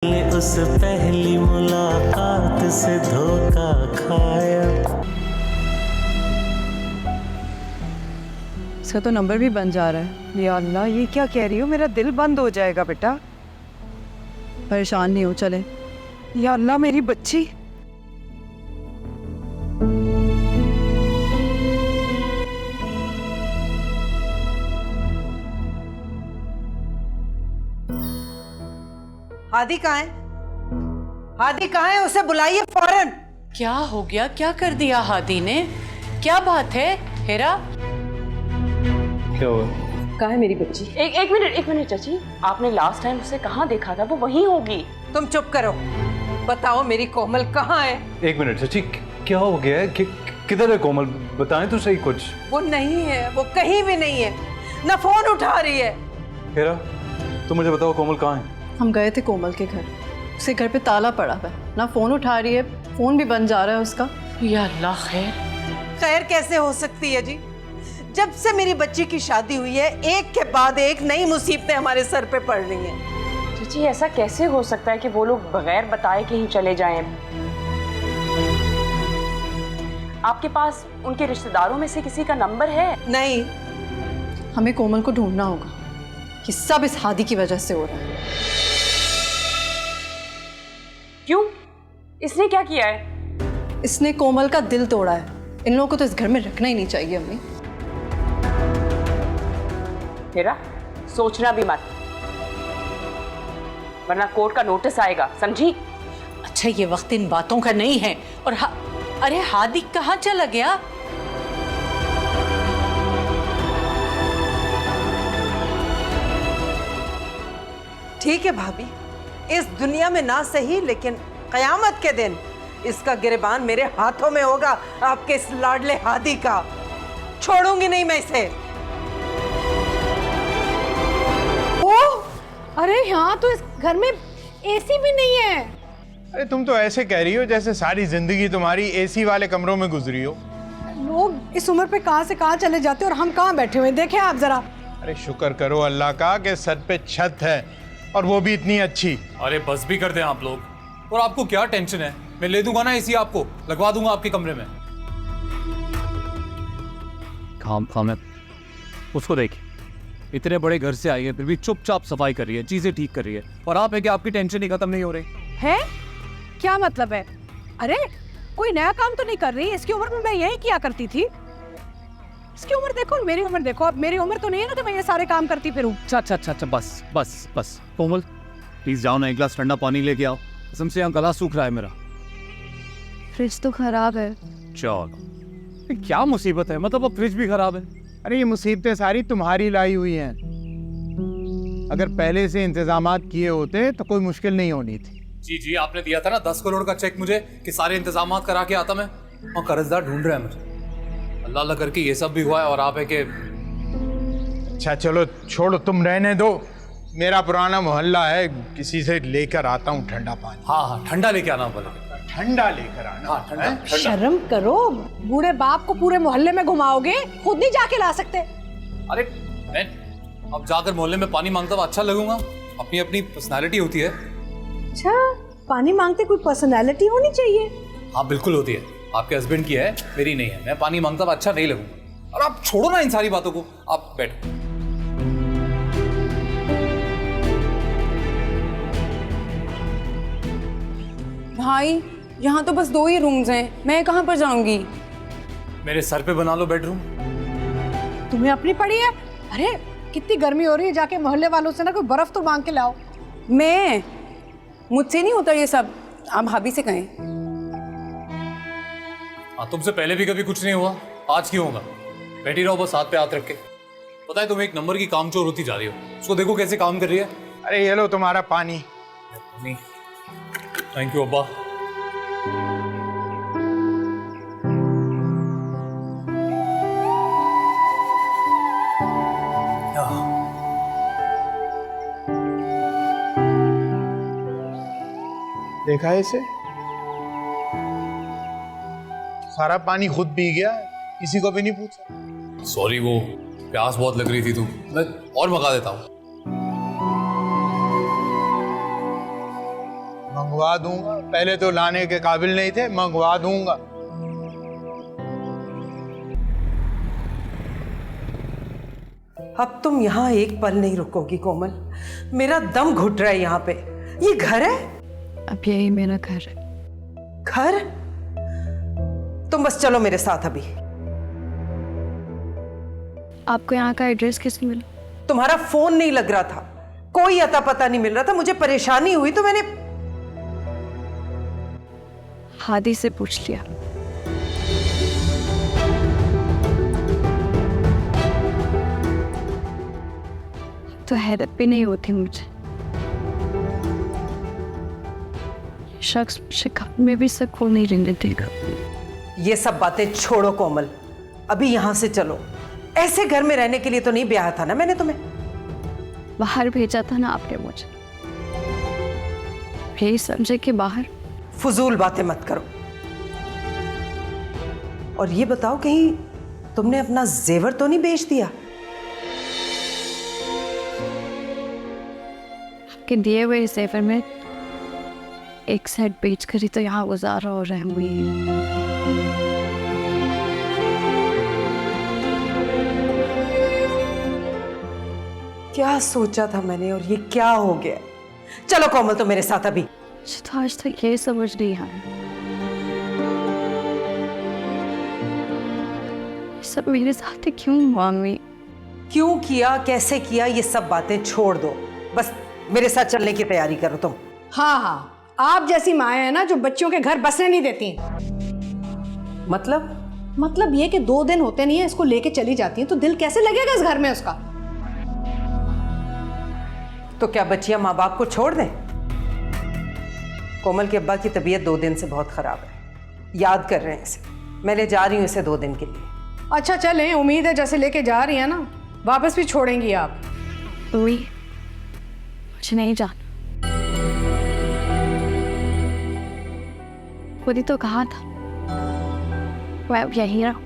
उस पहली मुलाकात से धोखा खाया। इसका तो नंबर भी बन जा रहा है। या अल्लाह, ये क्या कह रही हो? मेरा दिल बंद हो जाएगा बेटा। परेशान नहीं हो, चले। या अल्लाह, मेरी बच्ची। हादी कहाँ है? हादी कहाँ है? उसे बुलाइए फौरन। क्या हो गया? क्या कर दिया हादी ने? क्या बात है हेरा? क्या हुआ? कहाँ है मेरी बच्ची? एक मिनट चाची, आपने लास्ट टाइम उसे कहाँ देखा था? वो वहीं होगी। तुम चुप करो। बताओ मेरी कोमल कहाँ है? एक मिनट चाची, क्या हो गया है? किधर है कोमल? बताएं तो सही कुछ। वो नहीं है, वो कहीं भी नहीं है। ना फोन उठा रही है। हेरा, तुम मुझे बताओ कोमल कहाँ है? हम गए थे कोमल के घर। उसके घर पे ताला पड़ा हुआ है, ना फोन उठा रही है, फोन भी बंद जा रहा है उसका। या अल्लाह, खैर? खैर कैसे हो सकती है जी? जब से मेरी बच्ची की शादी हुई है, एक के बाद एक नई मुसीबतें हमारे सर पे पड़ रही हैं। चाची, ऐसा कैसे हो सकता है कि वो लोग बगैर बताए कहीं चले जाएं? आपके पास उनके रिश्तेदारों में से किसी का नंबर है? नहीं। हमें कोमल को ढूंढना होगा। ये सब इस हादी की वजह से हो रहा है। क्यों? इसने क्या किया है? इसने कोमल का दिल तोड़ा है। इन लोगों को तो इस घर में रखना ही नहीं चाहिए। अम्मी, हेरा, सोचना भी मत, वरना कोर्ट का नोटिस आएगा, समझी? अच्छा, ये वक्त इन बातों का नहीं है। और अरे हादी कहाँ चला गया? ठीक है भाभी, इस दुनिया में ना सही, लेकिन कयामत के दिन इसका गिरबान मेरे हाथों में होगा। आपके इस लाडले हादी का छोड़ूंगी नहीं मैं इसे। अरे यहाँ तो इस घर में एसी भी नहीं है। अरे तुम तो ऐसे कह रही हो जैसे सारी जिंदगी तुम्हारी एसी वाले कमरों में गुजरी हो। लोग इस उम्र पे कहाँ से कहाँ चले जाते हैं और हम कहाँ बैठे हुए हैं। देखें आप जरा। अरे शुक्र करो अल्लाह का कि सर पे छत है, और वो भी इतनी अच्छी। अरे बस भी कर दें आप लोग। और आपको क्या टेंशन है? मैं ले दूंगा ना एसी, आपको लगवा दूंगा आपके कमरे में। खाम है, उसको देखिए, इतने बड़े घर से आई है फिर भी चुपचाप सफाई कर रही है, चीजें ठीक कर रही है, और आप है कि आपकी टेंशन ही खत्म नहीं हो रही है? क्या मतलब है? अरे कोई नया काम तो नहीं कर रही। इसकी उम्र में मैं यही किया करती थी। इसकी उम्र देखो, मेरी उम्र देखो। अब मेरी उम्र तो नहीं है ना कि मैं ये सारे काम करती फिरूं। अच्छा, बस बस बस। कोमल प्लीज जाओ ना, एक गिलास ठंडा पानी लेके आओ। कसम से यहाँ गला सूख रहा है मेरा। फ्रिज तो खराब है। चलो, क्या मुसीबत है? मतलब अब फ्रिज भी खराब है? अरे ये मुसीबतें सारी तुम्हारी लाई हुई हैं। अगर पहले से इंतजामात किए होते तो कोई मुश्किल नहीं होनी थी। जी, आपने दिया था ना 10 करोड़ का चेक मुझे कि सारे इंतजाम करा के आता मैं, और कर्जदार ढूंढ रहे हैं मुझे। अल्लाह अल्लाह करके ये सब भी हुआ है, और आप है कि अच्छा चलो छोड़ो, तुम रहने दो। मेरा पुराना मोहल्ला है, किसी से लेकर आता हूँ ठंडा पानी। हाँ, ठंडा लेके आना बोले। ठंडा लेकर आना। हाँ, ठंडा। शर्म करो। बूढ़े बाप को पूरे मोहल्ले में घुमाओगे, खुद नहीं जाके ला सकते। अरे मैं अब जाकर मोहल्ले में पानी मांगता हुआ अच्छा लगूंगा? अपनी अपनी पर्सनालिटी होती है। अच्छा, पानी मांगते कोई पर्सनैलिटी होनी चाहिए। हाँ बिल्कुल होती है। आपके हस्बैंड की है, मेरी नहीं है। मैं पानी मांगता हुआ अच्छा नहीं लगूंगा। और आप छोड़ो ना इन सारी बातों को, आप बैठो। भाई, यहाँ तो बस 2 ही रूम्स हैं। मैं कहाँ पर जाऊंगी? मेरे सर पे बना लो बेडरूम। तुम्हें अपनी पड़ी है? अरे कितनी गर्मी हो रही है, जाके मोहल्ले वालों से ना कोई बर्फ तो मांग के लाओ। मुझसे नहीं होता ये सब। आप भाभी से कहें। हाँ, तुमसे पहले भी कभी कुछ नहीं हुआ, आज क्यों होगा? बैठी रहो बस, हाथ पे हाथ रख के। पता है तुम एक नंबर की कामचोर होती जा रही हो। उसको देखो कैसे काम कर रही है। अरे ये लो तुम्हारा पानी। थैंक यू अब्बा। देखा है इसे? सारा पानी खुद पी गया, किसी को भी नहीं पूछा। सॉरी, वो प्यास बहुत लग रही थी, तो मैं और मंगा देता हूँ। मंगवा दूंगा, पहले तो लाने के काबिल नहीं थे, मंगवा दूंगा। अब तुम यहाँ एक पल नहीं रुकोगी कोमल, मेरा दम घुट रहा है यहाँ पे। ये घर है? अब यही मेरा घर है। घर? तुम बस चलो मेरे साथ अभी। आपको यहाँ का एड्रेस किसने मिला? तुम्हारा फोन नहीं लग रहा था, कोई अता पता नहीं मिल रहा था, मुझे परेशानी हुई तो मैंने हादी से पूछ लिया। तो हैरत भी नहीं होती मुझे, शख्स मुझे घर में भी सुकून नहीं रहने देगा। ये सब बातें छोड़ो कोमल, अभी यहाँ से चलो। ऐसे घर में रहने के लिए तो नहीं ब्याह था ना मैंने तुम्हें। बाहर भेजा था ना आपने मुझे, यही समझे कि बाहर। फजूल बातें मत करो। और ये बताओ, कहीं तुमने अपना जेवर तो नहीं बेच दिया? के दिए हुए जेवर में एक सेट बेच कर ही तो यहाँ गुजारा हो रहा हुई है। क्या सोचा था मैंने और ये क्या हो गया? चलो कोमल तो मेरे साथ अभी। तो आज तक ये समझ नहीं आया, सब मेरे साथ ही क्यों हुआ? क्यों किया, कैसे किया, ये सब बातें छोड़ दो, बस मेरे साथ चलने की तैयारी करो तुम। हाँ, आप जैसी माएँ हैं ना जो बच्चों के घर बसने नहीं देती। मतलब ये कि 2 दिन होते नहीं है इसको लेके चली जाती है, तो दिल कैसे लगेगा इस घर में उसका? तो क्या बच्चियां माँ बाप को छोड़ दें? कोमल के अब्बा की तबीयत 2 दिन से बहुत खराब है, याद कर रहे हैं इसे। मैं ले जा रही हूँ इसे 2 दिन के लिए। अच्छा चलें, उम्मीद है जैसे लेके जा रही है ना वापस भी छोड़ेंगी आप। मुझे नहीं जाना, खुद ही तो कहा था मैं अब यही रहूं।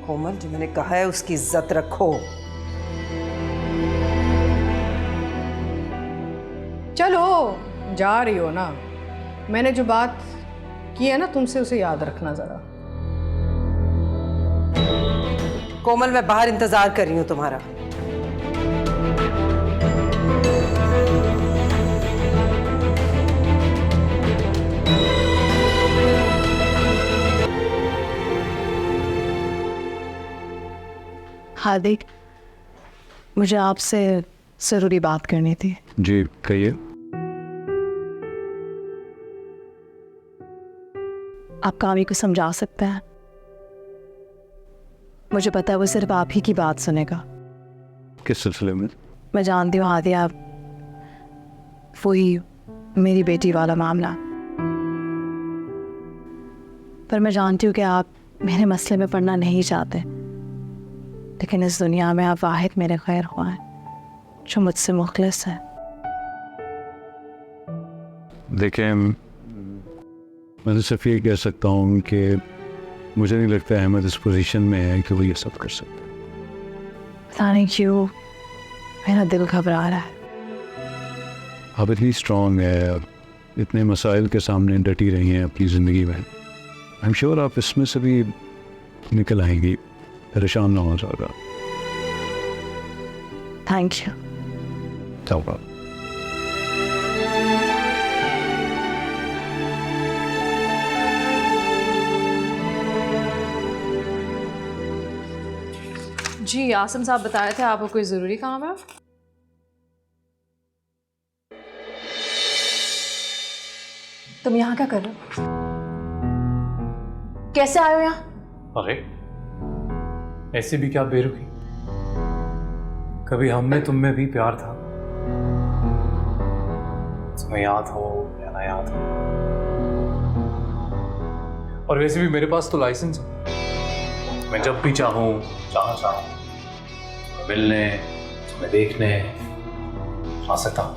कोमल, जो मैंने कहा है उसकी इज्जत रखो। चलो जा रही हो ना, मैंने जो बात की है ना तुमसे उसे याद रखना जरा। कोमल, मैं बाहर इंतजार कर रही हूँ तुम्हारा। हार्दिक, मुझे आपसे जरूरी बात करनी थी। जी कहिए। आप कामी को समझा सकते हैं? मुझे पता है वो सिर्फ आप ही की बात सुनेगा। किस सिलसिले में? मैं जानती हूँ हादी, आप वही मेरी बेटी वाला मामला, पर मैं जानती हूँ कि आप मेरे मसले में पड़ना नहीं चाहते, लेकिन इस दुनिया में आप वाहिद मेरे खैर हुआ है जो मुझसे मुखलिस है। देखें, मैं तो सिर्फ ये कह सकता हूँ कि मुझे नहीं लगता अहमद इस पोजीशन में है कि वो ये सब कर सकता। पता नहीं क्यों मेरा दिल घबरा रहा है। आप इतनी स्ट्रॉन्ग है, इतने मसाइल के सामने डटी रही हैं अपनी ज़िंदगी में। आई एम श्योर आप इसमें से भी निकल आएंगी, परेशान ना हो ज़्यादा। Thank you. चलो जी आसिम साहब बताए थे आपको कोई ज़रूरी काम है? तुम यहाँ क्या कर रहे हो? कैसे आए हो यहाँ? अरे ऐसे भी क्या बेरुखी, कभी हम में तुम में भी प्यार था, तुम्हें याद हो या ना याद हो। और वैसे भी मेरे पास तो लाइसेंस है, मैं जब भी चाहूँ जहाँ चाहूँ मिलने, तुम्हें देखने आ सकता हूँ।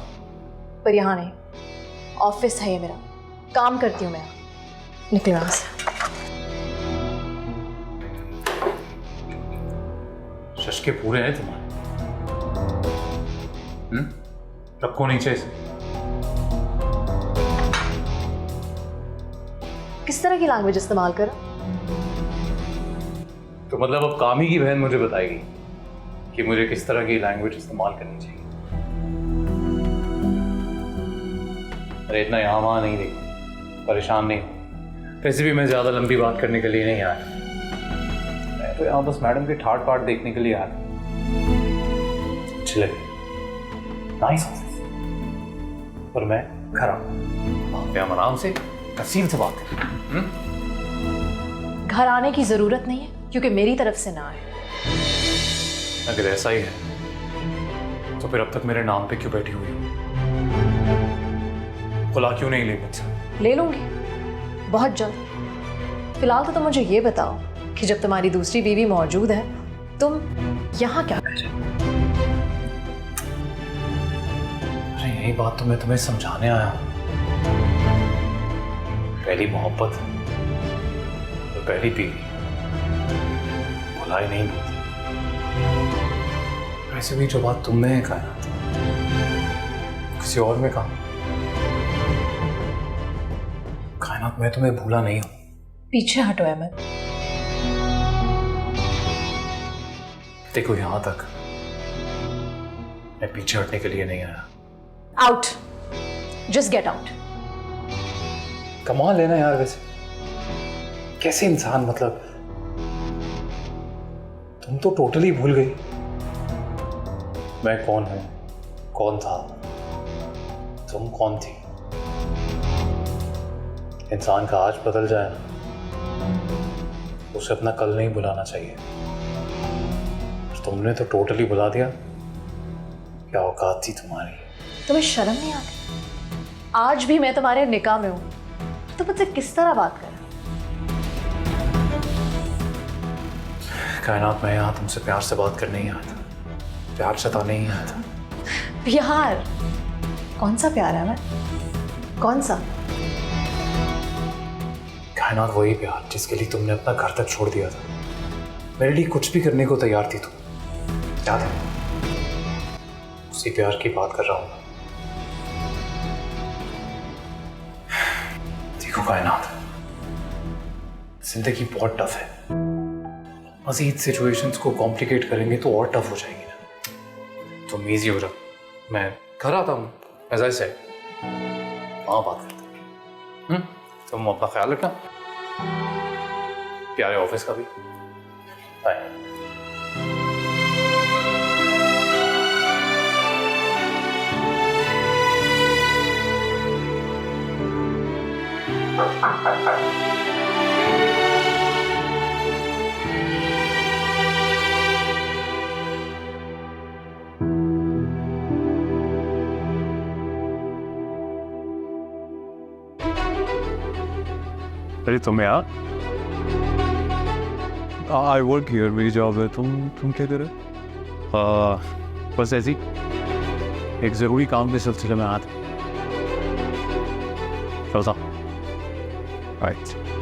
पर यहाँ नहीं, ऑफिस है ये मेरा, काम करती हूँ मैं यहाँ। निकलो यहाँ से। शशके पूरे हैं तुम्हारे। रखो नीचे से। किस तरह की लैंग्वेज इस्तेमाल करा? तो मतलब अब कामी की बहन मुझे बताएगी कि मुझे किस तरह की लैंग्वेज इस्तेमाल करनी चाहिए। अरे इतना यहाँ वहाँ नहीं देखो, परेशान नहीं हो। वैसे भी मैं ज़्यादा लंबी बात करने के लिए नहीं आया, मैं तो यहाँ बस मैडम के ठाट बाट देखने के लिए आया। अच्छी लगी, नाइस ऑफिस, और मैं घर आऊँ, हम आराम से तसीम से बात करें। घर आने की जरूरत नहीं है, क्योंकि मेरी तरफ से ना आए। अगर ऐसा ही है तो फिर अब तक मेरे नाम पे क्यों बैठी हुई हो? खुला क्यों नहीं ली मुझसे? ले लूंगी बहुत जल्द। फिलहाल तो तुम मुझे ये बताओ कि जब तुम्हारी दूसरी बीवी मौजूद है, तुम यहाँ क्या कर रहे हो? अरे यही बात तो मैं तुम्हें समझाने आया हूँ। पहली मोहब्बत और पहली बीवी भुलाई नहीं होती। वैसे भी जो बात तुमने कहा किसी और में कहा, कायनात मैं तुम्हें भूला नहीं हूं। पीछे हटो अहमद। देखो यहां तक मैं पीछे हटने के लिए नहीं आया। Out, just get out. कमाल लेना यार, वैसे कैसे इंसान, मतलब तुम तो टोटली भूल गई मैं कौन हूं, कौन था, तुम कौन थी। इंसान का आज बदल जाए ना, उसे अपना कल नहीं भुलाना चाहिए। तुमने तो टोटली भुला दिया। क्या औकात थी तुम्हारी? तुम्हें शर्म नहीं आती? आज भी मैं तुम्हारे निकाह में हूं, तो मुझसे किस तरह बात कर? कायनात मैं यहाँ तुमसे प्यार से बात करने ही आया था, प्यार जताने ही आया था। प्यार? कौन सा प्यार है? मैं कौन सा? कायनात वही प्यार जिसके लिए तुमने अपना घर तक छोड़ दिया था। मेरे लिए कुछ भी करने को तैयार थी तुम, याद है? उसी प्यार की बात कर रहा हूं। देखो कायनात, जिंदगी बहुत टफ है। मजीद सिचुएशंस को कॉम्प्लिकेट करेंगे तो और टफ हो जाएगी ना। तुम इजी हो जाओ, मैं घर आता हूँ, एज आई सेड, वहाँ बात करते हैं। तुम अपना ख्याल रखना, प्यारे ऑफिस का भी। बाय। अरे तुम यार, आई वर्क हियर, मेरी जॉब है। तुम क्या कर रहे हो? बस ऐसी एक ज़रूरी काम के सिलसिले में आया था। चलता। राइट।